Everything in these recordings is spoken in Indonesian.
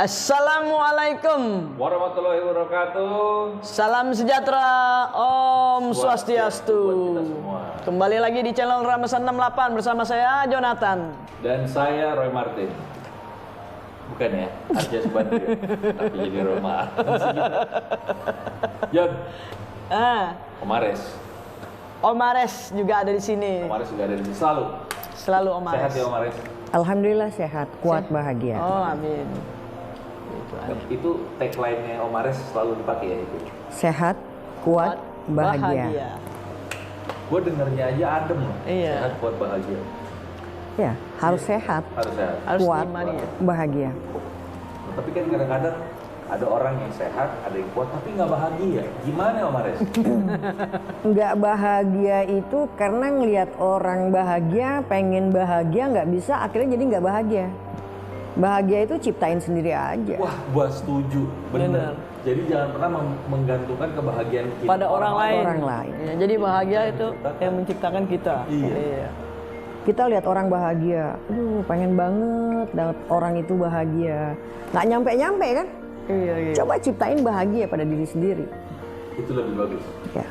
Assalamualaikum warahmatullahi wabarakatuh. Salam sejahtera, Om Swastiastu. Kembali lagi di channel Ramasan 68 bersama saya Jonathan. Dan saya Roy Martin. Bukan ya, Arja Subandri ya? Tapi jadi Roma. Jon, Om Ares. Om Ares juga ada di sini. Om Ares juga ada di sini Selalu Om Ares. Sehat ya Om Ares? Alhamdulillah sehat, kuat, bahagia. Oh, amin. Itu tagline-nya Om Ares selalu dipakai ya itu. Sehat, kuat, bahagia. Gue dengernya aja adem loh. Iya. Sehat, kuat, bahagia. Ya, harus sehat, Harus sehat. Harus kuat, diimani ya. bahagia. Nah, tapi kan kadang-kadang ada orang yang sehat, ada yang kuat, tapi nggak bahagia. Gimana Om Ares? Nggak bahagia itu karena ngelihat orang bahagia, pengen bahagia nggak bisa, akhirnya jadi nggak bahagia. Bahagia itu ciptain sendiri aja. Wah, gua setuju. Benar. Jadi jangan pernah menggantungkan kebahagiaan kita Pada orang lain. Orang lain. Ya, jadi bahagia itu yang menciptakan kita. Iya. Kita lihat orang bahagia, aduh pengen banget dapat orang itu bahagia. Nggak nyampe-nyampe kan? Iya. Coba ciptain bahagia pada diri sendiri. Itu lebih bagus. Ya.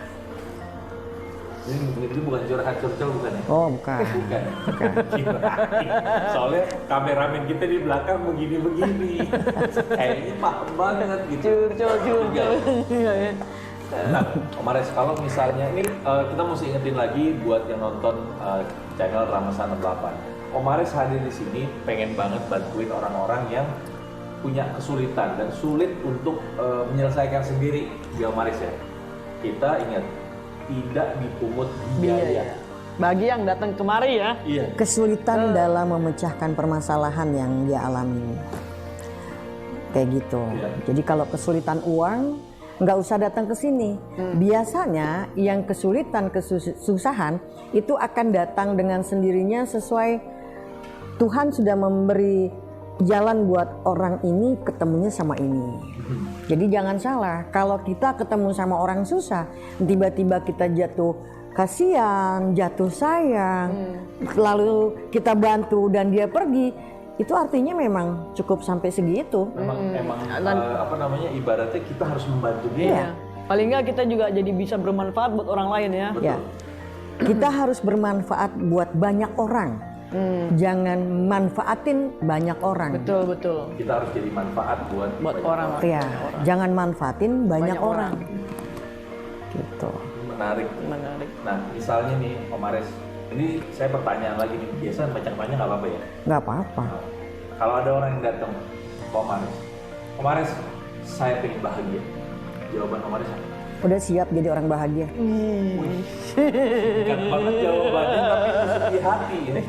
Ini bukan curhat-curcol bukan ya? Oh bukan. Bukan. Soalnya kameramen kita di belakang begini-begini. Kayaknya paham banget gitu. Curcol. Nah, Om Ares, kalau misalnya ini kita mesti ingetin lagi buat yang nonton channel Ramasan 68. Om Ares hadir di sini pengen banget bantuin orang-orang yang punya kesulitan dan sulit untuk menyelesaikan sendiri di Om Ares ya. Kita ingat, tidak dipungut biaya. Bagi yang datang kemari ya. Iya. Kesulitan dalam memecahkan permasalahan yang dia alami. Kayak gitu. Iya. Jadi kalau kesulitan uang, nggak usah datang ke sini. Biasanya yang kesulitan, kesusahan itu akan datang dengan sendirinya sesuai Tuhan sudah memberi jalan buat orang ini ketemunya sama ini. Jadi jangan salah, kalau kita ketemu sama orang susah, tiba-tiba kita jatuh kasihan, jatuh sayang, lalu kita bantu dan dia pergi, itu artinya memang cukup sampai segitu. Emang apa namanya, ibaratnya kita harus membantu dia. Iya. Paling nggak kita juga jadi bisa bermanfaat buat orang lain ya. Betul. Ya. Kita harus bermanfaat buat banyak orang. Jangan manfaatin banyak orang. Betul. Kita harus jadi manfaat buat banyak orang. Ya, jangan manfaatin banyak orang. Gitu. Menarik. Nah, misalnya nih Om Ares, ini saya pertanyaan lagi nih. Biasa banyak-banyak nggak apa-apa ya? Nggak apa-apa. Kalau ada orang yang datang ke Om Ares, saya pengen bahagia. Jawaban Om Ares apa? Udah siap jadi orang bahagia. Singkat banget jawabannya, tapi masuk di hati ini.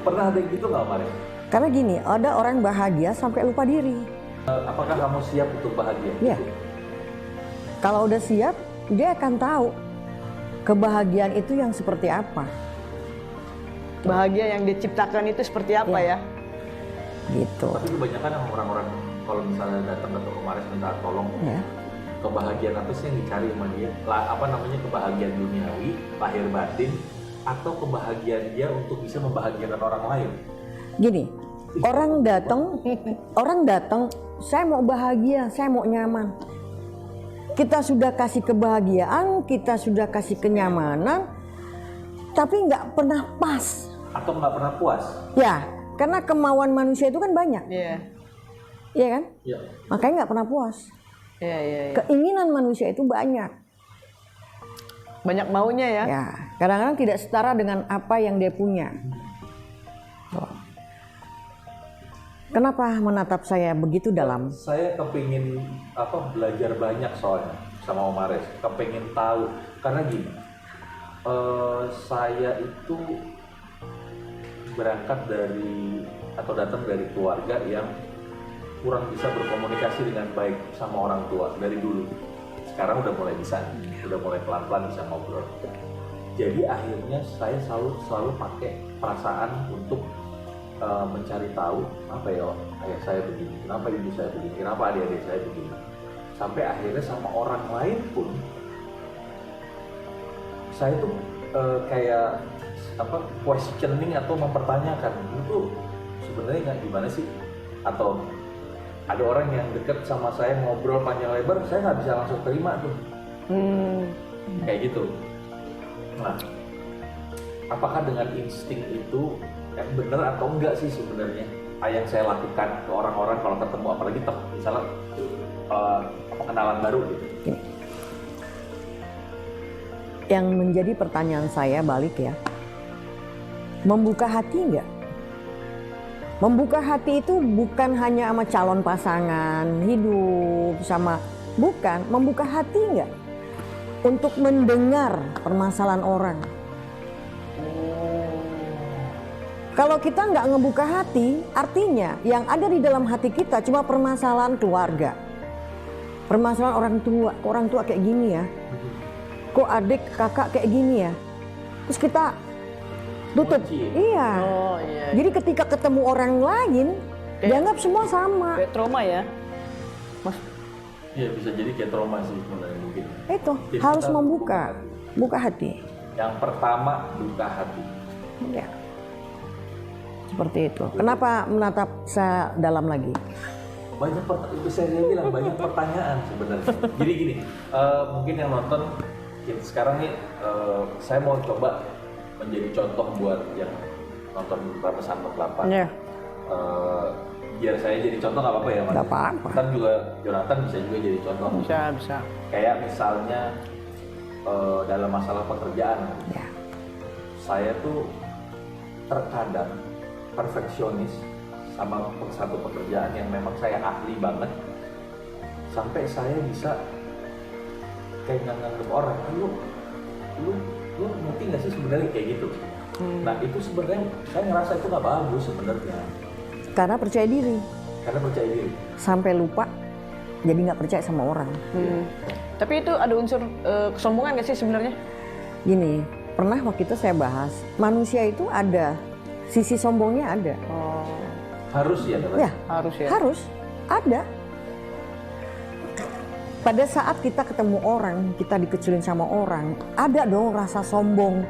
Pernah ada yang gitu nggak Om Ares? Karena gini, ada orang bahagia sampai lupa diri. Apakah kamu siap untuk bahagia? Iya. Kalau udah siap, dia akan tahu kebahagiaan itu yang seperti apa. Bahagia yang diciptakan itu seperti apa ya? Gitu. Tapi kebanyakan orang-orang kalau misalnya datang ke Om Ares minta tolong, Ya. kebahagiaan apa sih yang dicari sama dia? Apa namanya, kebahagiaan duniawi, lahir batin, atau kebahagiaan dia untuk bisa membahagiakan orang lain? Gini, orang datang, saya mau bahagia, saya mau nyaman. Kita sudah kasih kebahagiaan, kita sudah kasih kenyamanan, tapi nggak pernah pas. Atau nggak pernah puas? Ya, karena kemauan manusia itu kan banyak, Iya. iya kan? Iya. Makanya nggak pernah puas. Iya. Keinginan manusia itu banyak. Banyak maunya ya. Ya, kadang-kadang tidak setara dengan apa yang dia punya. Kenapa menatap saya begitu dalam? Saya kepingin belajar banyak soalnya sama Om Ares. Kepingin tahu karena gini, saya itu berangkat dari atau datang dari keluarga yang kurang bisa berkomunikasi dengan baik sama orang tua dari dulu. Sekarang udah mulai bisa, udah mulai pelan-pelan bisa ngobrol. Jadi akhirnya saya selalu pakai perasaan untuk mencari tahu apa ya ayah saya begini, kenapa ibu saya begini, kenapa adik-adik saya begini. Sampai akhirnya sama orang lain pun saya tuh kayak questioning atau mempertanyakan itu sebenarnya nggak gimana sih, atau ada orang yang deket sama saya ngobrol panjang lebar, saya nggak bisa langsung terima tuh. Kayak gitu. Nah, apakah dengan insting itu yang benar atau enggak sih sebenarnya yang saya lakukan ke orang-orang kalau ketemu, apalagi misalnya kenalan baru gitu. Yang menjadi pertanyaan saya balik ya, membuka hati enggak? Membuka hati itu bukan hanya sama calon pasangan hidup sama, bukan, membuka hati enggak untuk mendengar permasalahan orang. Kalau kita nggak ngebuka hati, artinya yang ada di dalam hati kita cuma permasalahan keluarga, permasalahan orang tua kayak gini ya, kok adik kakak kayak gini ya, terus kita tutup. Iya. Oh iya. Jadi ketika ketemu orang lain, dianggap semua sama. Kayak trauma ya, Mas. Iya, bisa jadi kayak trauma sih sebenarnya mungkin. Itu Jadi harus kita buka hati. Yang pertama, buka hati. Ya. Seperti itu. Kenapa menatap saya dalam lagi? Itu saya bilang banyak pertanyaan sebenarnya. Jadi gini, mungkin yang nonton sekarang nih, saya mau coba menjadi contoh buat yang nonton Ramesan 48. Ya. Biar saya jadi contoh nggak apa-apa ya, Mas? Nggak apa-apa. Kan juga Jonathan bisa juga jadi contoh. Bisa. Kayak misalnya dalam masalah pekerjaan, Ya. saya tuh terkadang perfeksionis sama satu pekerjaan yang memang saya ahli banget, sampai saya bisa kayak nganggap orang, lu ngerti nggak sih sebenarnya kayak gitu. Nah itu sebenarnya saya ngerasa itu nggak bagus sebenarnya. Karena percaya diri. Sampai lupa, jadi nggak percaya sama orang. Tapi itu ada unsur kesombongan nggak sih sebenarnya? Gini, pernah waktu itu saya bahas, manusia itu ada sisi sombongnya ada. Oh, Harus ya, Ya, harus ya. harus ada. Pada saat kita ketemu orang, kita dikecilin sama orang, ada dong rasa sombong.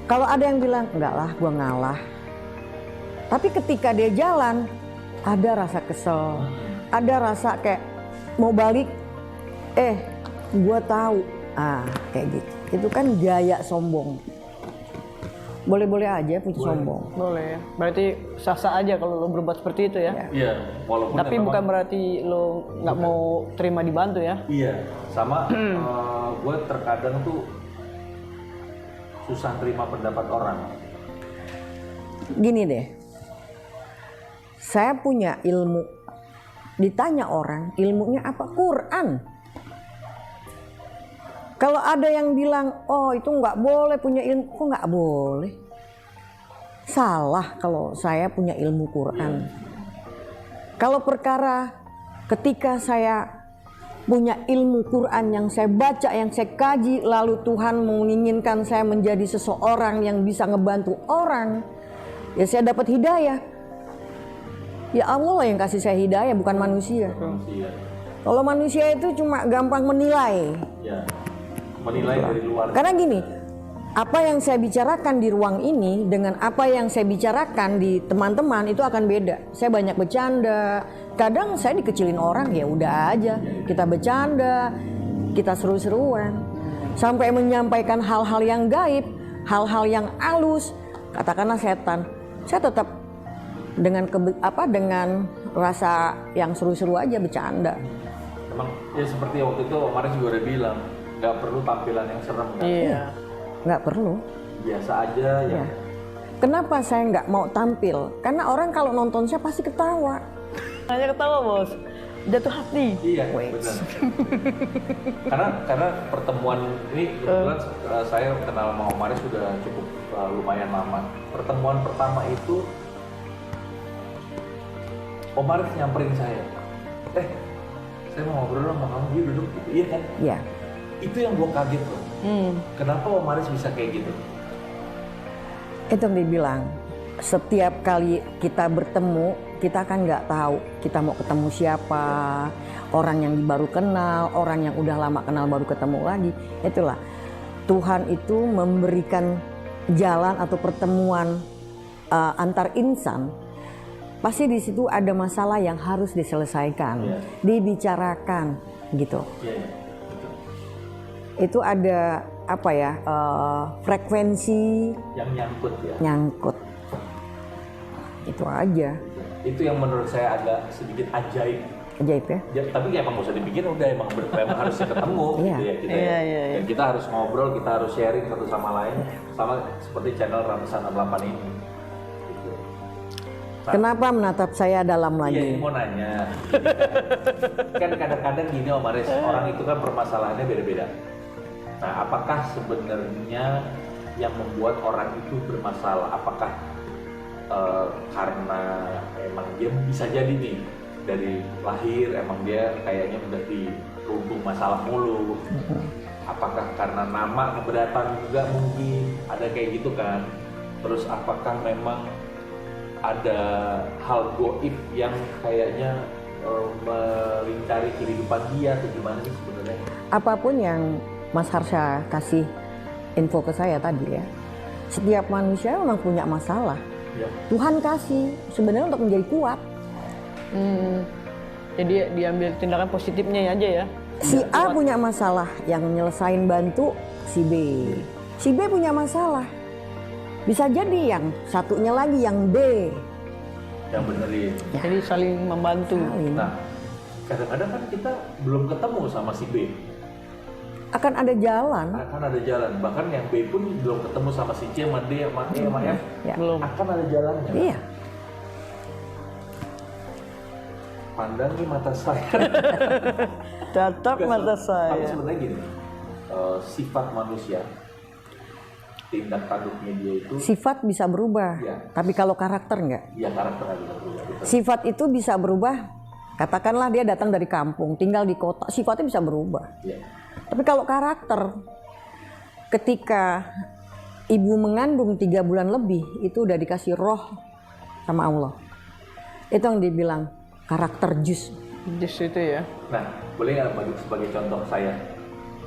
Kalau ada yang bilang, enggak lah, gua ngalah. Tapi ketika dia jalan, ada rasa kesel, ada rasa kayak mau balik, gua tahu, kayak gitu. Itu kan gaya sombong. Boleh-boleh aja punya sombong. Boleh ya. Berarti sah-sah aja kalau lo berbuat seperti itu ya. Iya, walaupun Tapi memang- bukan berarti lo nggak mau terima dibantu ya. Iya, sama gue terkadang tuh susah terima pendapat orang. Gini deh, saya punya ilmu, ditanya orang ilmunya apa, Quran. Kalau ada yang bilang, oh itu nggak boleh punya ilmu, kok nggak boleh? Salah kalau saya punya ilmu Quran. Kalau perkara ketika saya punya ilmu Quran yang saya baca, yang saya kaji, lalu Tuhan menginginkan saya menjadi seseorang yang bisa ngebantu orang, ya saya dapat hidayah. Ya Allah lah yang kasih saya hidayah, bukan manusia. Manusia. Kalau manusia itu cuma gampang menilai. Ya, menilai dari luar. Karena gini, apa yang saya bicarakan di ruang ini dengan apa yang saya bicarakan di teman-teman itu akan beda. Saya banyak bercanda. Kadang saya dikecilin orang, ya udah aja. Kita bercanda, kita seru-seruan. Sampai menyampaikan hal-hal yang gaib, hal-hal yang halus, katakanlah setan. Saya tetap dengan dengan rasa yang seru-seru aja bercanda. Emang ya seperti waktu itu Om Aris juga udah bilang, nggak perlu tampilan yang serem kan? Iya. Nggak perlu. Biasa aja ya. Ya. Kenapa saya nggak mau tampil? Karena orang kalau nonton saya pasti ketawa. Hanya ketawa bos, jatuh hati. Iya, benar. karena pertemuan ini kebetulan saya kenal sama Om Aris sudah cukup lumayan lama. Pertemuan pertama itu Om Aris nyamperin saya. Saya mau ngobrol sama kamu, dia duduk gitu. Iya kan? Ya. Itu yang gue kaget loh. Kenapa Om Aris bisa kayak gitu? Itu yang dibilang, setiap kali kita bertemu, kita kan nggak tahu kita mau ketemu siapa, orang yang baru kenal, orang yang udah lama kenal baru ketemu lagi. Itulah, Tuhan itu memberikan jalan atau pertemuan antar insan pasti di situ ada masalah yang harus diselesaikan, Iya. dibicarakan gitu. Iya, iya. Betul. Itu ada apa ya, frekuensi Yang nyangkut ya. nyangkut. Itu aja, Itu yang menurut saya agak sedikit ajaib. ajaib ya. Ya, tapi ya emang gak usah dipikir, udah emang harus ketemu Iya. gitu ya kita. Iya, ya. iya, iya. Dan kita harus ngobrol, kita harus sharing satu sama lain, sama seperti channel Ramasan 68 ini. Gitu. Nah, Kenapa menatap saya dalam Iya, ini lagi? mau nanya. Kan kadang-kadang gini Om Aris, orang itu kan permasalahannya beda-beda. Nah, apakah sebenarnya yang membuat orang itu bermasalah? Apakah karena emang dia bisa jadi nih dari lahir emang dia kayaknya udah dirundung masalah mulu? Apakah karena nama keberatan juga mungkin ada kayak gitu kan? Terus apakah memang ada hal goib yang kayaknya melingkari kehidupan dia atau gimana sih sebenarnya? Apapun yang Mas Harsha kasih info ke saya tadi ya, setiap manusia memang punya masalah. Ya. Tuhan kasih sebenarnya untuk menjadi kuat. Jadi diambil tindakan positifnya aja ya. Si A punya masalah, yang nyelesain bantu si B. Si B punya masalah, bisa jadi yang satunya lagi yang B. Yang benerin. Jadi saling membantu. Saling. Nah, kadang-kadang kan kita belum ketemu sama si B. Akan ada jalan. Akan ada jalan. Bahkan yang B pun belum ketemu sama si C, sama D, sama E, sama F. Ya. Belum. Akan ada jalannya. Iya. Pandang nih mata saya. Tatap Enggak, mata tapi saya. sebenarnya gini, sifat manusia, tindak tanduknya dia itu, Sifat bisa berubah, Iya. tapi kalau karakter enggak. ya karakter aja berubah. Betul. Sifat itu bisa berubah. Katakanlah dia datang dari kampung, tinggal di kota, sifatnya bisa berubah. Ya. Tapi kalau karakter, ketika ibu mengandung 3 bulan lebih, itu udah dikasih roh sama Allah. Itu yang dibilang karakter jus. Jus itu ya. Nah, boleh nggak bagi sebagai contoh saya?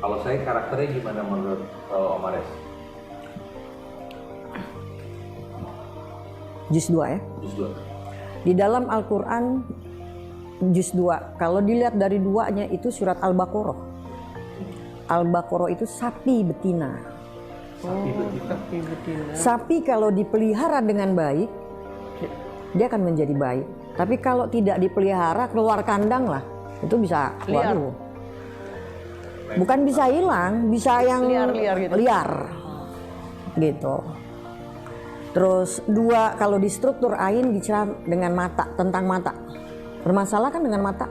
Kalau saya karakternya gimana menurut Om Ares? Jus 2 ya. Jus 2. Di dalam Al-Quran, jus 2, kalau dilihat dari duanya itu surat Al-Baqarah. Al-Baqarah itu sapi betina. Sapi betina. Sapi betina. Sapi kalau dipelihara dengan baik, dia akan menjadi baik. Tapi kalau tidak dipelihara, keluar kandang lah, itu bisa Liar. waduh. Bukan bisa hilang, bisa yang Liar-liar gitu. liar. Gitu. Terus 2, kalau di struktur Ain bicara dengan mata, tentang mata. Bermasalah kan dengan mata?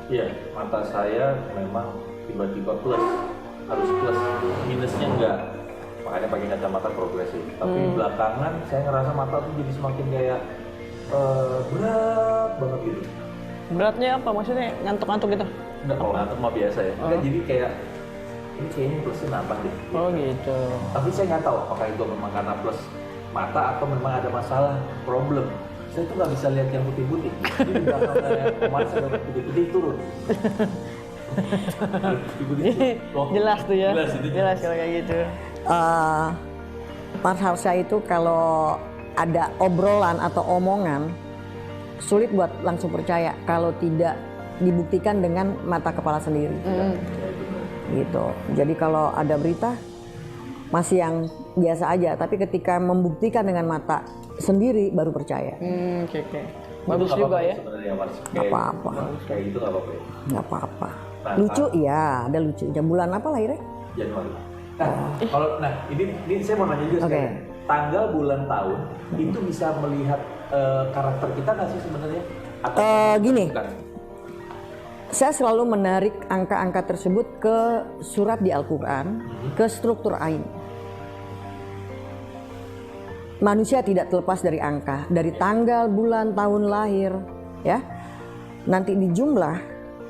Iya, mata saya memang tiba-tiba plus, harus plus, minusnya enggak. Makanya pakai kacamata progresif. Tapi belakangan saya ngerasa mata tuh jadi semakin kayak berat banget gitu. Beratnya apa? Maksudnya ngantuk-ngantuk gitu? Enggak, kalau ngantuk mah biasa ya. Enggak, jadi kayak ini kayaknya plusnya nambah deh. Oh gitu. Tapi saya nggak tahu apakah itu memang karena plus mata atau memang ada masalah problem. Saya tuh nggak bisa lihat yang putih-putih. Jadi di belakangnya kemarin ada putih-putih turun. Putih-putih turun. Jelas tuh ya. Jelas itu. Jelas kalau kayak gitu. Mas Harsha itu kalau ada obrolan atau omongan, sulit buat langsung percaya kalau tidak dibuktikan dengan mata kepala sendiri. Gitu. Jadi kalau ada berita masih yang biasa aja, tapi ketika membuktikan dengan mata sendiri baru percaya. Oke. Bagus Itu nggak juga apa-apa ya. Sebenarnya Mas. Nggak apa-apa. Kayak gitu nggak apa-apa. Ya? Nggak apa-apa. Nah, Lucu ya, ada lucunya. Bulan apa lahirnya? Januari. Nah, kalau ini saya mau nanya juga Oke. sekarang. Tanggal, bulan, tahun itu bisa melihat karakter kita nggak sih sebenarnya? Atau Gini. bukan? Saya selalu menarik angka-angka tersebut ke surat di Al-Quran, ke struktur Ain. Manusia tidak terlepas dari angka, dari tanggal, bulan, tahun lahir, ya. Nanti dijumlah,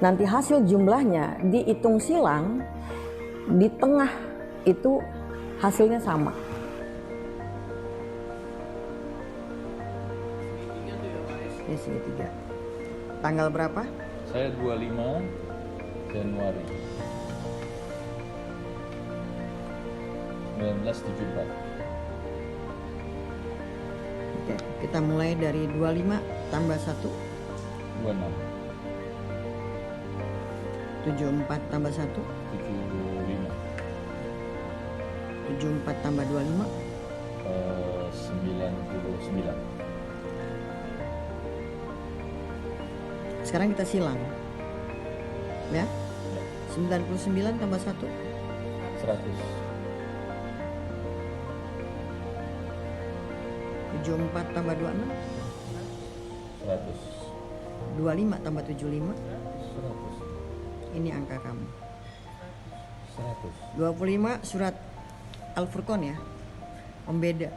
nanti hasil jumlahnya dihitung silang, di tengah itu hasilnya sama. Ya, segitiga. Tanggal berapa? Saya 25 Januari 1974. Oke, kita mulai dari 25 tambah 1 26 74 tambah 1 75 74 tambah 25 99. Sekarang kita silang ya. 99 tambah 1 100 74 tambah 26 100 25 tambah 75. 100 Ini angka kamu. 100 25 surat Al-Furqan ya, pembeda.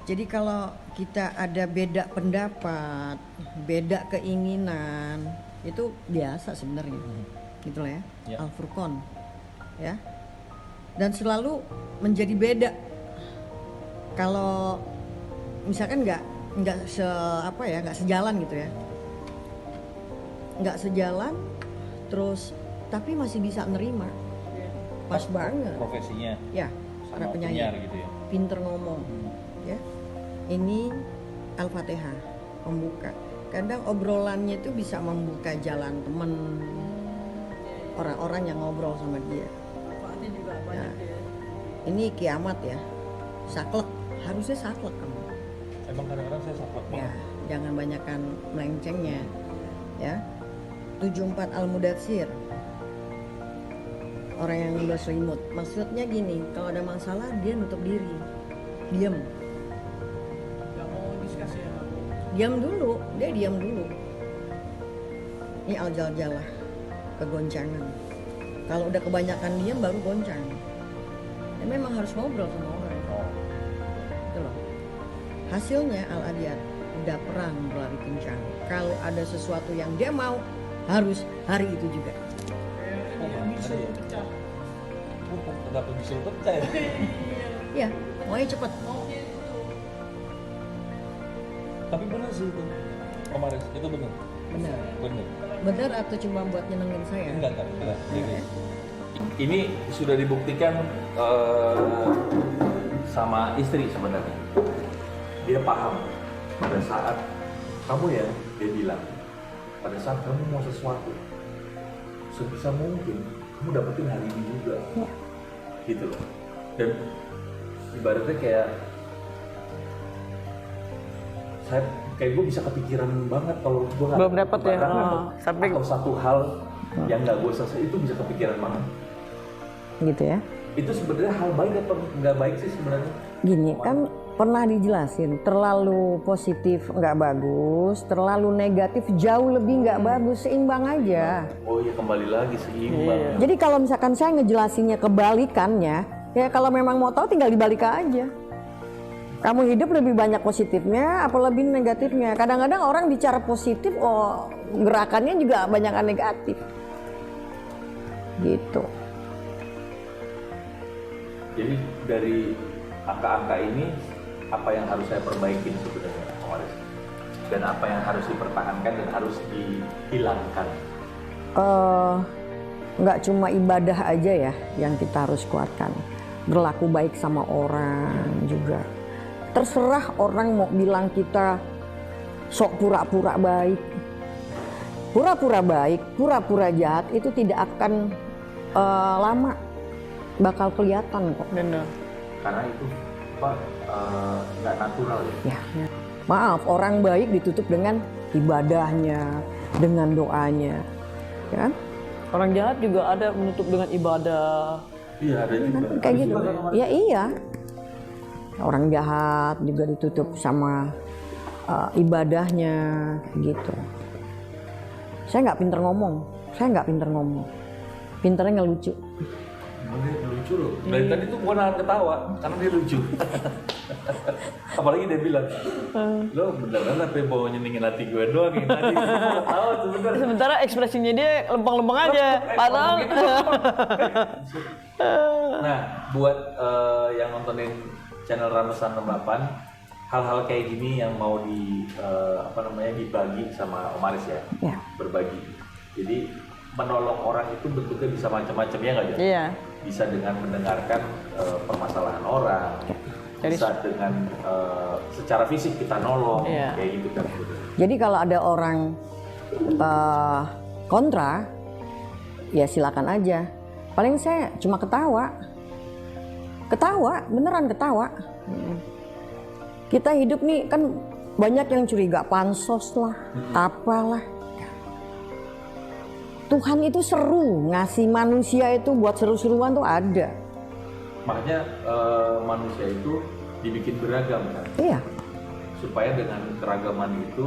Jadi kalau kita ada beda pendapat, beda keinginan, itu biasa sebenarnya, gitu lah ya. Ya. Al-Furqan, ya. Dan selalu menjadi beda. Kalau misalkan nggak nggak sejalan gitu ya, nggak sejalan, terus tapi masih bisa nerima, pas banget. profesinya Ya, para sama penyanyi, penyiar gitu ya. pinter ngomong, ya. Ini Al-Fatihah, pembuka. Kadang obrolannya itu bisa membuka jalan temen, orang-orang yang ngobrol sama dia. Nah, ini kiamat ya, saklek, harusnya saklek kamu. Emang kadang-kadang saya saklek Ya, banget. jangan banyakkan melencengnya, ya. 74 Al-Mudatsir, orang yang udah selimut. Maksudnya gini, kalau ada masalah dia nutup diri, diam. Gak mau diskusi ya. Diam dulu, dia diam dulu. Ini Al-Jaljalah, kegoncangan. Kalau udah kebanyakan diam baru goncang. Ya memang harus ngobrol sama orang. Oh, Gitu loh. Hasilnya Al-Adiyat udah perang berlari kencang. Kalau ada sesuatu yang dia mau, harus hari itu juga. ada ya. Kenapa bisa pecah ya? Ya, maunya cepet. Tapi benar sih itu. Kemarin itu benar. Benar. Benar. Benar atau cuma buat nyenengin saya? Enggak, benar. Serius. Ini sudah dibuktikan sama istri sebenarnya. Dia paham pada saat kamu ya, dia bilang pada saat kamu mau sesuatu sebisa mungkin kamu dapetin hari ini juga, Ya. gitu loh. Dan ibaratnya kayak gue bisa kepikiran banget kalau gue nggak Belum dapet ya? barang Oh, sampai- atau satu hal yang nggak gue selesai itu bisa kepikiran banget. Gitu ya. Itu sebenarnya hal baik atau nggak baik sih sebenarnya? Gini kan pernah dijelasin, terlalu positif nggak bagus, terlalu negatif jauh lebih nggak bagus, seimbang aja. Oh iya, kembali lagi seimbang. Iya. Jadi kalau misalkan saya ngejelasinnya kebalikannya, ya kalau memang mau tahu tinggal dibalik aja. Kamu hidup lebih banyak positifnya apa lebih negatifnya? Kadang-kadang orang bicara positif, oh gerakannya juga banyakan negatif. Gitu. Jadi dari angka-angka ini apa yang harus saya perbaikin sebenarnya, Pak Waris? Dan apa yang harus dipertahankan dan harus dihilangkan? Nggak cuma ibadah aja ya yang kita harus kuatkan. Berlaku baik sama orang juga. Terserah orang mau bilang kita sok pura-pura baik. Pura-pura baik, pura-pura jahat itu tidak akan lama. Bakal kelihatan kok. Benar. Karena itu Pak nggak natural ya. Ya. Maaf, orang baik ditutup dengan ibadahnya, dengan doanya. Ya kan? Orang jahat juga ada menutup dengan ibadah. Iya, ada juga. Kayak gitu. Ya iya. Orang jahat juga ditutup sama ibadahnya gitu. Saya nggak pinter ngomong. Pinternya ngelucu. Emang dia lucu loh. Dari tadi tuh gua nahan ketawa karena dia lucu. Apalagi dia bilang, lo beneran apa yang bawa nyenengin hati gue doang yang tadi gue ketawa sebenarnya. Sementara ekspresinya dia lempeng-lempeng aja. Padahal Nah, buat yang nontonin channel Ramesan 68, hal-hal kayak gini yang mau dibagi sama Om Aris ya, Ya. berbagi. Jadi menolong orang itu bentuknya bisa macam-macam ya nggak, Jon? iya. Bisa dengan mendengarkan permasalahan orang, bisa dengan secara fisik kita nolong, Iya. kayak gitu kan. Jadi kalau ada orang kontra, ya silakan aja. Paling saya cuma ketawa, beneran ketawa. Kita hidup nih kan banyak yang curiga pansos lah, apalah. Tuhan itu seru, ngasih manusia itu buat seru-seruan tuh ada. Makanya manusia itu dibikin beragam kan, Iya, supaya dengan keragaman itu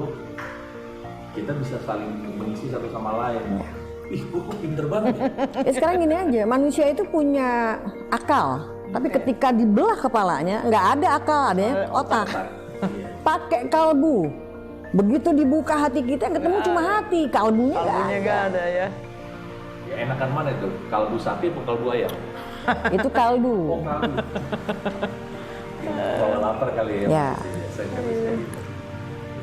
kita bisa saling mengisi satu sama lain. Ih, gua kok pinter banget ya. ya sekarang gini aja, manusia itu punya akal, tapi ketika dibelah kepalanya nggak ada akal, adanya otak. Iya. Pakai kalbu, begitu dibuka hati kita yang ketemu cuma hati, kalbunya nggak Kalbunya ada. nggak ada ya. Ya enakan mana itu? Kalbu sapi atau kalbu ayam? Itu kalbu. Oh, kalbu. Kalau lapar kali ya. Ya. Saya kira kayak gitu.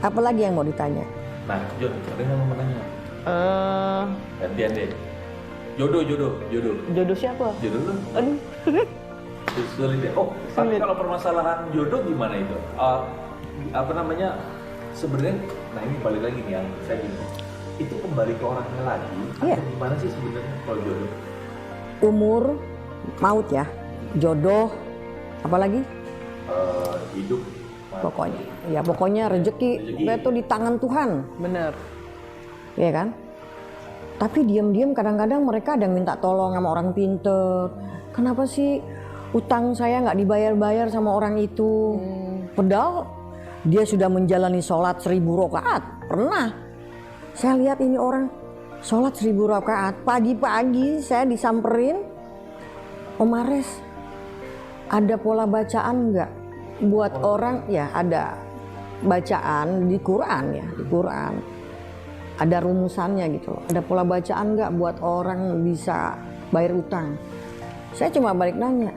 Apalagi yang mau ditanya? Nah, John, ada yang mau menanya? Eh, Gantian deh. Jodoh. jodoh siapa? Jodoh lu? Aduh. Sulit ya. Oh, tapi Sulit. kalau permasalahan jodoh gimana itu? Apa namanya? Sebenarnya, nah ini balik lagi nih yang saya gini. Itu kembali ke orangnya lagi. Iya. Atau gimana sih sebenarnya kalau jodoh? Umur, maut ya, jodoh, apalagi? Hidup. mati. Pokoknya rezeki itu di tangan Tuhan, Bener. ya kan? Tapi diam-diam kadang-kadang mereka ada yang minta tolong sama orang pinter. Kenapa sih utang saya nggak dibayar-bayar sama orang itu? Padahal dia sudah menjalani sholat 1000 rakaat. Pernah saya lihat ini orang sholat 1000 rakaat. Pagi-pagi saya disamperin, Om Ares, ada pola bacaan nggak buat orang? Ya ada bacaan di Quran ya, di Quran. Ada rumusannya gitu loh. Ada pola bacaan nggak buat orang bisa bayar utang? Saya cuma balik nanya,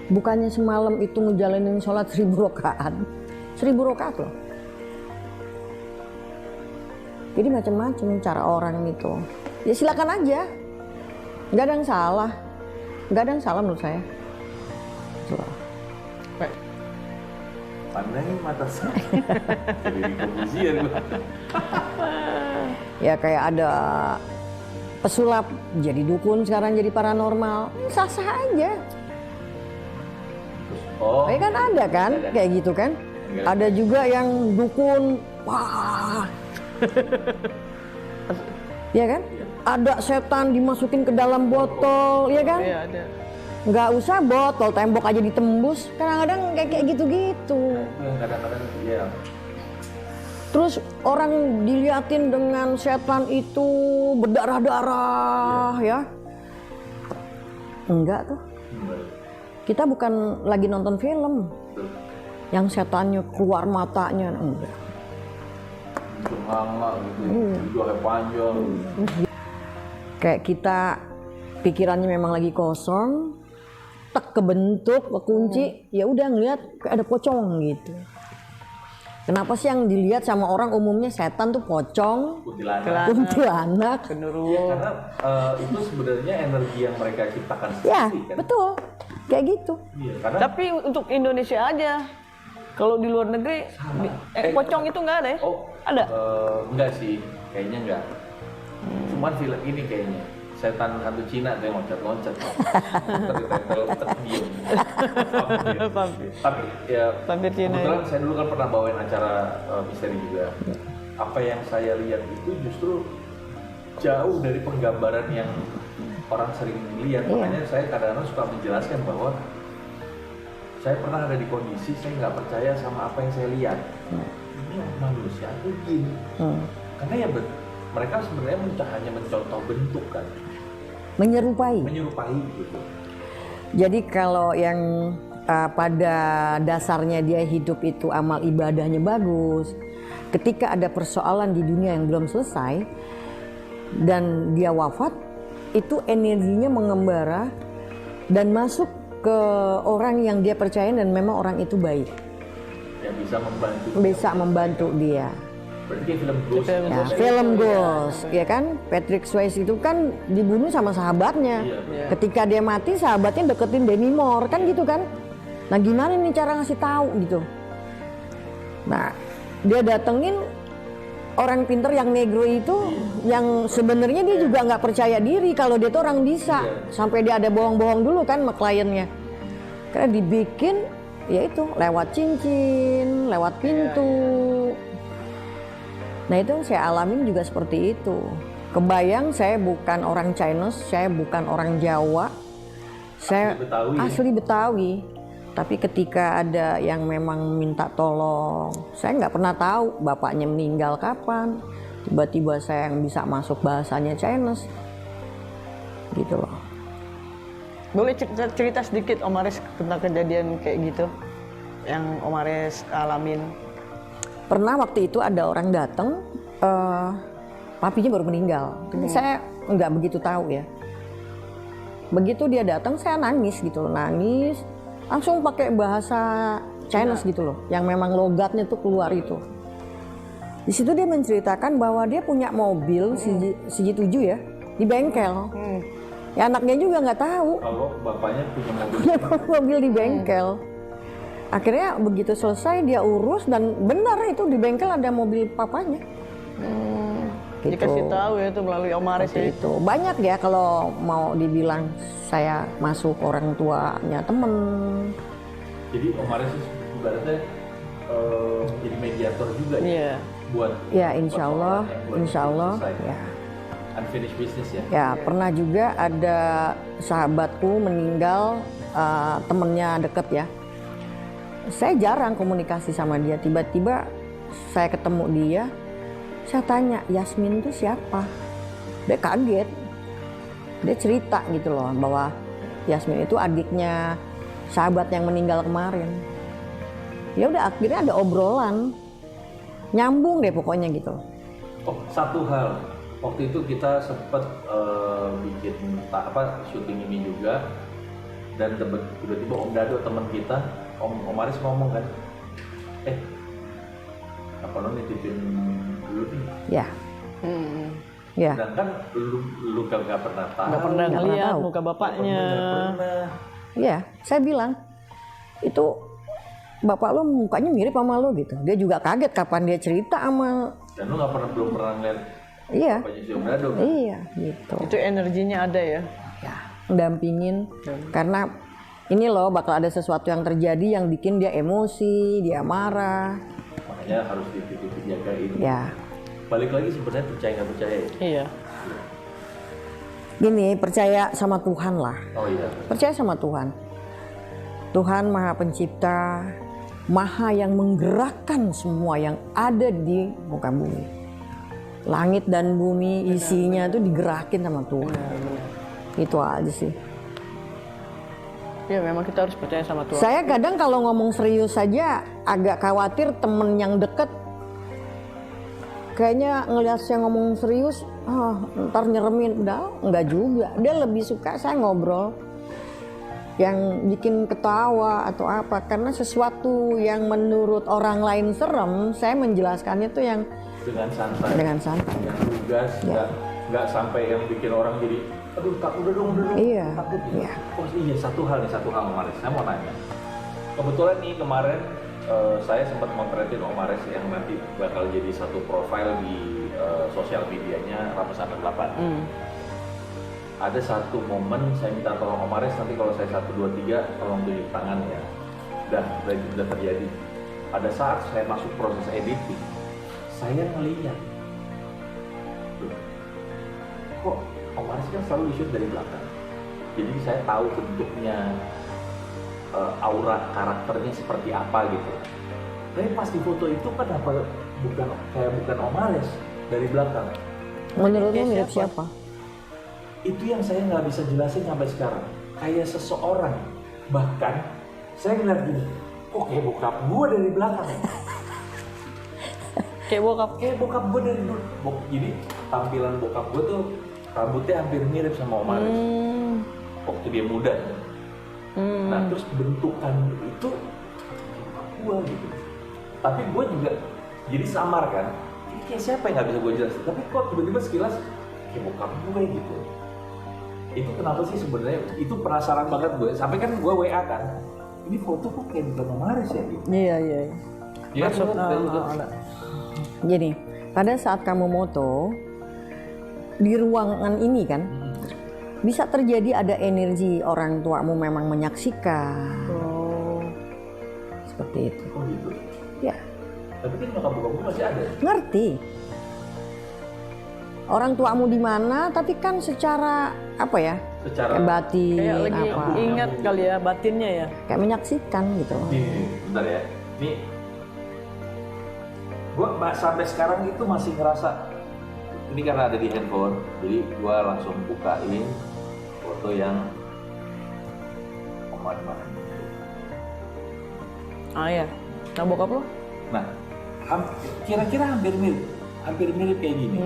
bukannya semalam itu ngejalanin sholat 1000 rakaat? 1000 rakaat loh. Jadi macam-macam cara orang itu. Ya silakan aja. Nggak ada yang salah. Nggak ada yang salah menurut saya. Gitu loh. Pandangin mata saya. Jadi di Corbusier gua. Ya kayak ada pesulap jadi dukun, sekarang jadi paranormal, sah-sah aja. Oh, Ya kan ada kan, Ada. kayak gitu kan. Enggak. Ada juga yang dukun, wah, ya kan. Ada setan dimasukin ke dalam botol, ya kan. Iya ada. Nggak usah botol, tembok aja ditembus. Kadang-kadang kayak gitu-gitu. Itu yang kadang-kadang ya. Terus orang diliatin dengan setan itu berdarah-darah ya. Enggak tuh. Kita bukan lagi nonton film yang setannya keluar matanya, enggak. Hanga gitu, hidupnya panjang. Kayak kita pikirannya memang lagi kosong, tek kebentuk, kekunci, ya udah ngeliat kayak ada pocong gitu. Kenapa sih yang dilihat sama orang umumnya setan tuh pocong, Kuntilanak. kuntilanak? Iya, Genderuwo. karena itu sebenarnya energi yang mereka ciptakan Ya, sendiri kan. betul. Kayak gitu. Iya, karena Tapi untuk Indonesia aja. Kalau di luar negeri, pocong itu nggak ada ya? oh, Ada? enggak sih, kayaknya enggak. Cuman film ini kayaknya setan hantu Cina tuh yang loncat-loncat. Tertempel diem. Tapi ya Vampir Cina. kebetulan saya dulu kan pernah bawain acara misteri juga. Apa yang saya lihat itu justru jauh dari penggambaran yang orang sering lihat. Iya. Makanya saya kadang-kadang suka menjelaskan bahwa saya pernah ada di kondisi saya nggak percaya sama apa yang saya lihat. Ini manusia tuh gini. Karena ya mereka sebenarnya hanya mencontoh bentuk kan, Menyerupai. menyerupai gitu. Jadi kalau yang pada dasarnya dia hidup itu amal ibadahnya bagus, ketika ada persoalan di dunia yang belum selesai dan dia wafat, itu energinya mengembara dan masuk ke orang yang dia percaya dan memang orang itu baik, Yang bisa membantu. bisa membantu dia. Berarti kayak film Ghost. Ya, film Ghost, ya kan? Patrick Swayze itu kan dibunuh sama sahabatnya. Iya. Ketika dia mati, sahabatnya deketin Demi Moore, kan gitu kan? Nah gimana nih cara ngasih tahu gitu. Nah dia datengin orang pinter yang negro itu, yang sebenarnya dia juga nggak percaya diri kalau dia tuh orang bisa. Sampai dia ada bohong-bohong dulu kan sama kliennya. Karena dibikin ya itu lewat cincin, lewat pintu. Nah itu yang saya alamin juga seperti itu. Kebayang saya bukan orang Chinese, saya bukan orang Jawa, saya asli Betawi. Tapi ketika ada yang memang minta tolong, saya nggak pernah tahu bapaknya meninggal kapan. Tiba-tiba saya yang bisa masuk bahasanya Chinese, gitu loh. Boleh cerita sedikit Om Aris tentang kejadian kayak gitu yang Om Aris alamin? Pernah waktu itu ada orang datang, papinya baru meninggal. Tapi saya nggak begitu tahu ya. Begitu dia datang, saya nangis gitu, nangis. Langsung pakai bahasa Chinese gitu loh, yang memang logatnya tuh keluar itu. Di situ dia menceritakan bahwa dia punya mobil CJ7 ya di bengkel. Ya anaknya juga nggak tahu. Kalau bapaknya punya mobil. Mobil di bengkel. Akhirnya begitu selesai dia urus dan benar itu di bengkel ada mobil papanya. Gitu. Dikasih tahu ya itu melalui Om Aris ya. Itu banyak ya kalau mau dibilang saya masuk orang tuanya temen. Jadi Om Aris ibaratnya jadi mediator juga ya. Iya. Buat Ya insya Allah ya. Unfinished business ya. Ya pernah juga ada sahabatku meninggal, temennya deket ya. Saya jarang komunikasi sama dia. Tiba-tiba saya ketemu dia, saya tanya Yasmin itu siapa? Dia kaget. Dia cerita gitu loh bahwa Yasmin itu adiknya sahabat yang meninggal kemarin. Ya udah akhirnya ada obrolan, nyambung deh pokoknya gitu. Oh satu hal, waktu itu kita sempat bikin syuting ini juga, dan tiba-tiba Om Dado teman kita, Om Aris ngomong kan, apa lo nitipin dulu nih? Ya. Ya. Sedangkan lu nggak pernah tahu. Nggak pernah ngeliat muka bapaknya. Iya, saya bilang itu bapak lo mukanya mirip sama lo gitu. Dia juga kaget kapan dia cerita sama. Dan lu belum pernah ngeliat bapaknya si Om Dado kan? Iya, gitu. Itu energinya ada ya. Ya, mendampingin karena ini loh bakal ada sesuatu yang terjadi yang bikin dia emosi, dia marah. Makanya harus dijagain. Ya. Balik lagi sebenarnya percaya nggak percaya ya? Iya. Gini, percaya sama Tuhan lah. Oh iya. Percaya sama Tuhan. Tuhan Maha Pencipta, Maha yang menggerakkan semua yang ada di muka bumi. Langit dan bumi isinya tuh digerakin sama Tuhan. Itu aja sih. Ya memang kita harus percaya sama Tuhan. Saya kadang kalau ngomong serius saja agak khawatir temen yang deket kayaknya ngelihat saya ngomong serius, ntar nyeremin. Udah, enggak juga. Dia lebih suka saya ngobrol yang bikin ketawa atau apa. Karena sesuatu yang menurut orang lain serem, saya menjelaskannya tuh yang dengan santai. Dengan santai. Dengan lugas, nggak sampai yang bikin orang jadi, aduh tak udah dong. Iya. Takut gitu. Iya. Oh iya satu hal Om Aris, saya mau nanya. Kebetulan nih kemarin saya sempat motretin Om Aris yang nanti bakal jadi satu profil di sosial medianya Ramasan 8. Ada satu momen saya minta tolong Om Aris, nanti kalau saya 1, 2, 3 tolong tunjuk tangan ya. Udah terjadi. Ada saat saya masuk proses editing, saya ngelihat kok Om Aris kan selalu di shoot dari belakang. Jadi saya tahu bentuknya, aura karakternya seperti apa gitu. Tapi pas di foto itu kenapa bukan Om Aris dari belakang? Menurutmu mirip siapa? Itu yang saya nggak bisa jelasin sampai sekarang. Kayak seseorang. Bahkan saya ngeliat gini, kok kayak bokap gue dari belakang ya? Kayak bokap gue dari dulu. Jadi tampilan bokap gue tuh rambutnya hampir mirip sama Om Aris. Waktu dia muda. Nah terus bentukan itu bokap gue gitu. Tapi gue juga jadi samar kan. Ini kayak siapa yang nggak bisa gue jelasin. Tapi kok tiba-tiba sekilas kayak bokap gue gitu. Itu kenapa sih sebenarnya? Itu penasaran banget gue. Sampai kan gue WA kan. ini foto kok kayak bukan Om Aris ya? Gitu. Iya. Iya, Maksud, ada. Gini, pada saat kamu moto di ruangan ini kan, bisa terjadi ada energi orang tuamu memang menyaksikan. Oh. Seperti itu. Oh gitu. Ya, Tapi kan nyokap bokap gue masih ada. ngerti. Orang tuamu di mana, tapi kan secara apa ya? Secara Kayak batin, Kayak lagi apa? ingat kali ya batinnya ya. Kayak menyaksikan gitu. Nih, bentar ya. Nih, gue sampai sekarang itu masih ngerasa ini karena ada di handphone, jadi gue langsung bukain foto yang Om. Ah ya. Nah bokap lo? Nah, kira-kira hampir mirip kayak gini.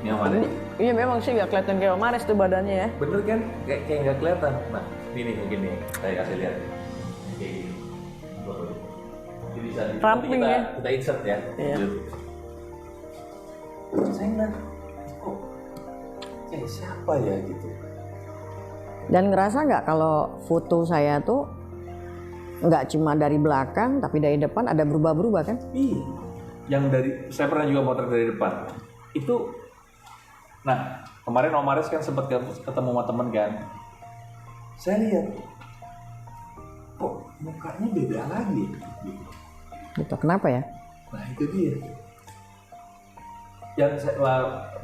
Ini Om Aris. Iya memang sih nggak kelihatan kayak Om Aris tuh badannya ya. Bener kan? Kayak nggak kelihatan. Nah, ini nih mungkin nih, saya kasih lihat. Kayak gini. Jadi bisa Ramping kita, ya. kita insert ya. Iya. Saya ngeliat, oh, kayak siapa ya gitu. Dan ngerasa nggak kalau foto saya tuh nggak cuma dari belakang, tapi dari depan ada berubah-berubah kan? Iya. Yang dari, saya pernah juga motret dari depan. Itu, nah kemarin Om Aris kan sempat ketemu sama temen kan. Saya lihat, kok mukanya beda lagi gitu. Gitu. Kenapa ya? Nah itu dia. Yang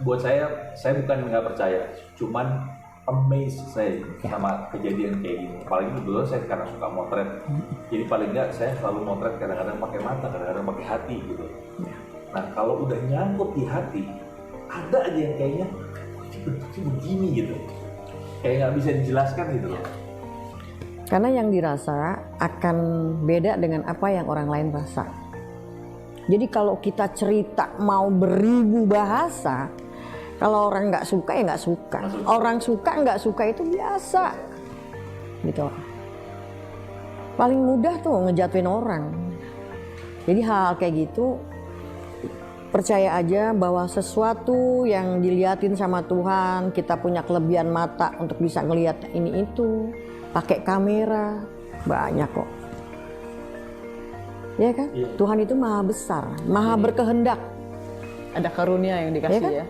buat saya bukan nggak percaya, cuman amazed saya sama kejadian kayak gini. Apalagi dulu saya karena suka motret, jadi paling nggak saya selalu motret kadang-kadang pakai mata, kadang-kadang pakai hati gitu. Nah kalau udah nyangkut di hati, ada aja yang kayaknya ini begini gitu, kayak nggak bisa dijelaskan gitu loh. Karena yang dirasa akan beda dengan apa yang orang lain rasa. Jadi kalau kita cerita mau beribu bahasa, kalau orang nggak suka ya nggak suka. Orang suka nggak suka itu biasa, gitu. Paling mudah tuh ngejatuhin orang. Jadi hal kayak gitu, percaya aja bahwa sesuatu yang diliatin sama Tuhan, kita punya kelebihan mata untuk bisa ngelihat ini itu, pakai kamera, banyak kok. Ya kan? Iya. Tuhan itu maha besar, maha berkehendak. Ada karunia yang dikasih Iya kan? ya.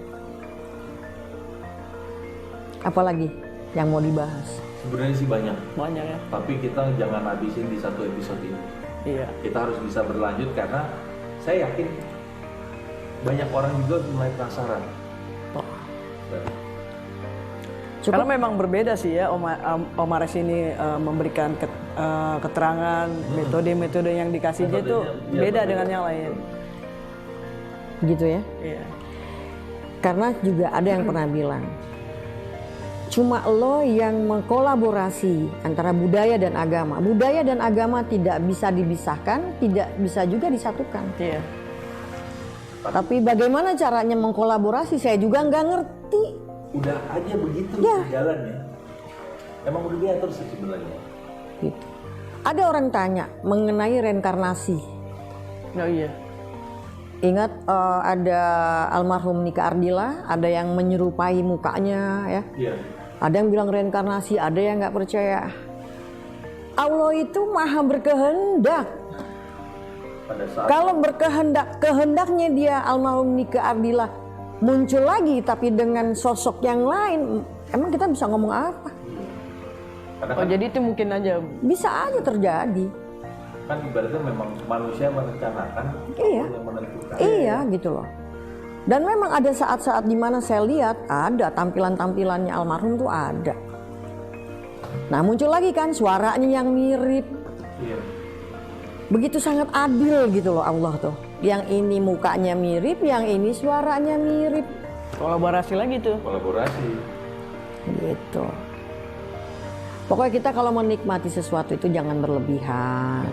Apalagi yang mau dibahas. Sebenarnya sih banyak, Banyak ya. tapi kita jangan habisin di satu episode ini. Iya. Kita harus bisa berlanjut karena saya yakin banyak orang juga mulai penasaran. Karena memang berbeda sih ya Om Aris ini memberikan keterangan, metode-metode yang dikasihnya itu Metodenya, beda iya, dengan yang lain. Gitu ya. Iya. Karena juga ada yang pernah bilang, cuma lo yang mengkolaborasi antara budaya dan agama. Budaya dan agama tidak bisa dipisahkan, tidak bisa juga disatukan. Iya. Tapi bagaimana caranya mengkolaborasi saya juga nggak ngerti. Udah aja begitu Ya. jalan ya. Emang udah diatur sih sebenarnya. Gitu. Ada orang tanya mengenai reinkarnasi. Oh iya. Ingat ada almarhum Nika Ardila, ada yang menyerupai mukanya ya. Iya. Ada yang bilang reinkarnasi, ada yang nggak percaya. Allah itu maha berkehendak. Pada saat Kalau berkehendak, kehendaknya dia almarhum Nika Ardila muncul lagi tapi dengan sosok yang lain, emang kita bisa ngomong apa? karena Oh kan, jadi itu mungkin aja. Bisa aja terjadi. kan ibaratnya memang manusia merencanakan, Iya. Allah yang menentukan. Iya gitu loh. Dan memang ada saat-saat dimana saya lihat ada tampilan-tampilannya almarhum tuh ada. Nah muncul lagi kan suaranya yang mirip. Iya. Begitu sangat adil gitu loh Allah tuh. Yang ini mukanya mirip, yang ini suaranya mirip. Kolaborasi lagi tuh. Kolaborasi. Gitu. Pokoknya kita kalau menikmati sesuatu itu jangan berlebihan.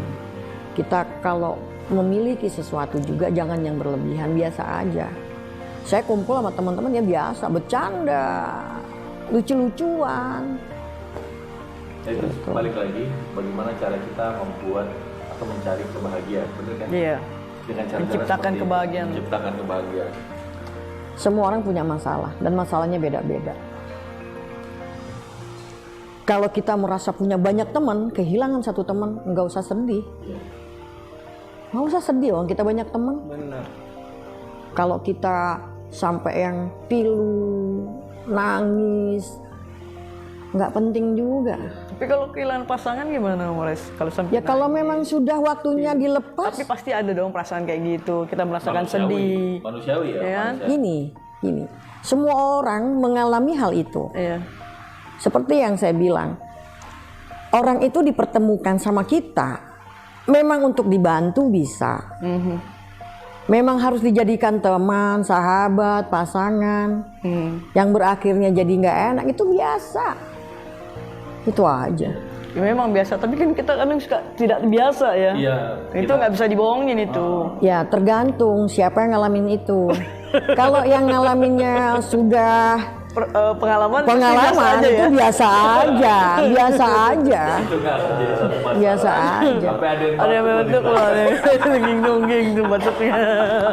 Kita kalau memiliki sesuatu juga jangan yang berlebihan, biasa aja. Saya kumpul sama teman-teman ya biasa, bercanda, lucu-lucuan. Nah, itu balik lagi bagaimana cara kita membuat atau mencari kebahagiaan, benar kan? Iya. Dengan cara Menciptakan kebahagiaan. Menciptakan kebahagiaan. Semua orang punya masalah dan masalahnya beda-beda. Kalau kita merasa punya banyak teman, kehilangan satu teman, nggak usah sedih. Nggak usah sedih, orang kita banyak teman. Benar. Kalau kita sampai yang pilu, nangis, nggak penting juga. Tapi kalau kehilangan pasangan gimana, Mores? Kalau sampai Ya kalau memang sudah waktunya dilepas, tapi pasti ada dong perasaan kayak gitu. Kita merasakan sedih. Manusiawi ya. Ya kan? manusia. gini, semua orang mengalami hal itu. Iya. Seperti yang saya bilang, orang itu dipertemukan sama kita, memang untuk dibantu bisa. Memang harus dijadikan teman, sahabat, pasangan. Yang berakhirnya jadi nggak enak, itu biasa. Itu aja. Ya, memang biasa, tapi kan kita kadang suka tidak biasa ya. Iya. Itu nggak bisa dibohongin itu. Ya tergantung siapa yang ngalamin itu. Kalau yang ngalaminnya sudah Pengalaman biasa pengalaman aja itu ya. biasa aja, biasa aja, Itu nggak akan jadi satu masalah. biasa aja. Sampai ada yang Ada yang bentuk loh, nungging tuh batuknya.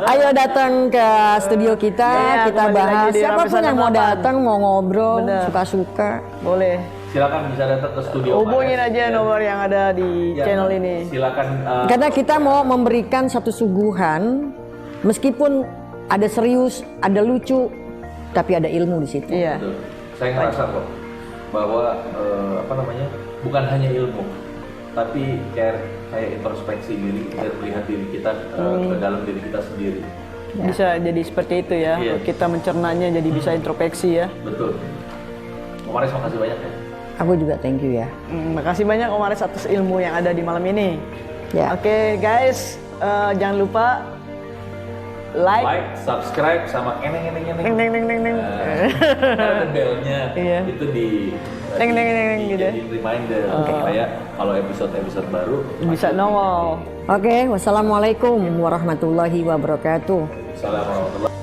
Ayo datang ke studio kita, Iya, kita kembali lagi bahas. di Siapapun Ramesan yang mau 8. datang, mau ngobrol, Bener. suka-suka. Boleh. Silakan bisa datang ke studio. Hubungin Mares. aja nomor yang ada di Ya, channel ini. Silakan. Karena kita mau memberikan satu suguhan, meskipun ada serius, ada lucu, tapi ada ilmu di situ. Iya. Betul. Saya ngerasa kok bahwa bukan hanya ilmu, tapi kayak introspeksi diri dan melihat diri kita ke dalam diri kita sendiri. Bisa jadi seperti itu ya. Iya. Kita mencernanya jadi bisa introspeksi ya. Betul. Om Ares, makasih banyak ya. Aku juga thank you ya. Makasih banyak Om Ares atas ilmu yang ada di malam ini. Ya. Oke guys, jangan lupa like, subscribe, sama eneng. neng. Ada belnya. Iya. Itu di Neng, gitu ya. jadi reminder supaya kalau episode baru bisa nongol. Oke, wassalamualaikum warahmatullahi wabarakatuh. Assalamualaikum.